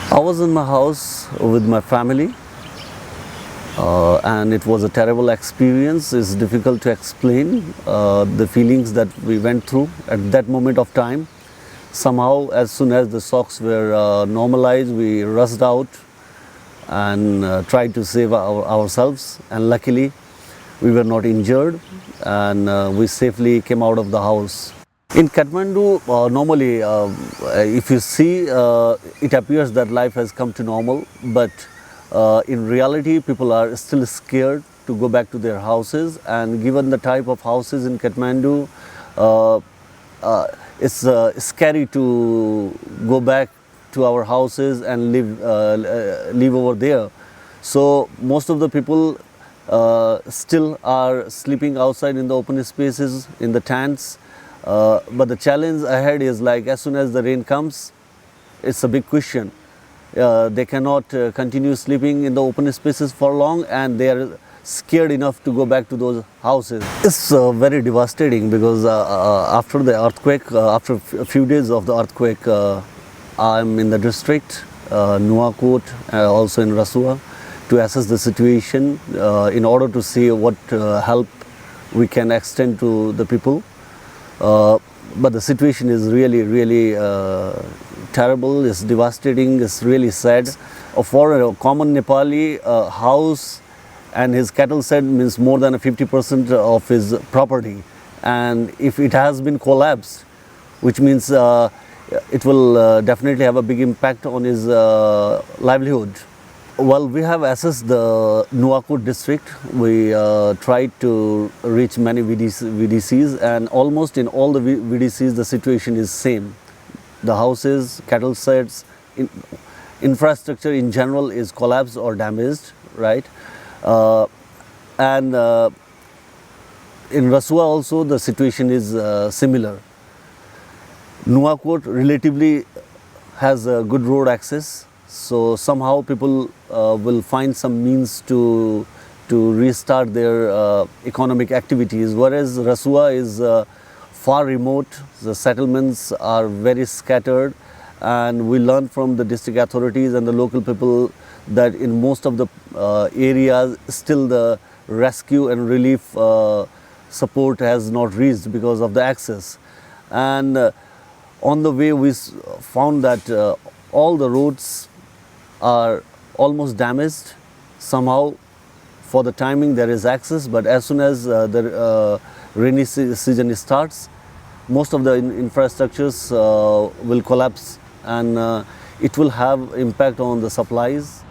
I was in my house with my family, and it was a terrible experience. It's difficult to explain the feelings that we went through at that moment of time. Somehow, as soon as the shocks were normalized, we rushed out and tried to save ourselves. And luckily, we were not injured, and we safely came out of the house. In Kathmandu, normally, if you see, it appears that life has come to normal, but in reality, people are still scared to go back to their houses. And given the type of houses in Kathmandu, it's scary to go back to our houses and live over there. So most of the people still are sleeping outside in the open spaces, in the tents. But the challenge ahead is, like, as soon as the rain comes, it's a big question. They cannot continue sleeping in the open spaces for long, and they are scared enough to go back to those houses. It's very devastating because after the earthquake, after a few days of the earthquake, I'm in the district, Nuwakot, also in Rasua, to assess the situation in order to see what help we can extend to the people. But the situation is really terrible. It's devastating. It's really sad. For a common Nepali, house and his cattle shed means more than 50% of his property. And if it has been collapsed, which means it will definitely have a big impact on his livelihood. Well, we have assessed the Nuwakot district. We tried to reach many VDCs, and almost in all the VDCs the situation is same. The houses, cattle sheds, infrastructure in general is collapsed or damaged, right? And in Rasua also the situation is similar. Nuwakot relatively has a good road access, so somehow people will find some means to restart their economic activities, whereas Rasua is far remote. The settlements are very scattered, and we learned from the district authorities and the local people that in most of the areas still the rescue and relief support has not reached because of the access. And on the way we found that all the roads are almost damaged. Somehow for the timing there is access, but as soon as the rainy season starts, most of the infrastructures will collapse, and it will have impact on the supplies.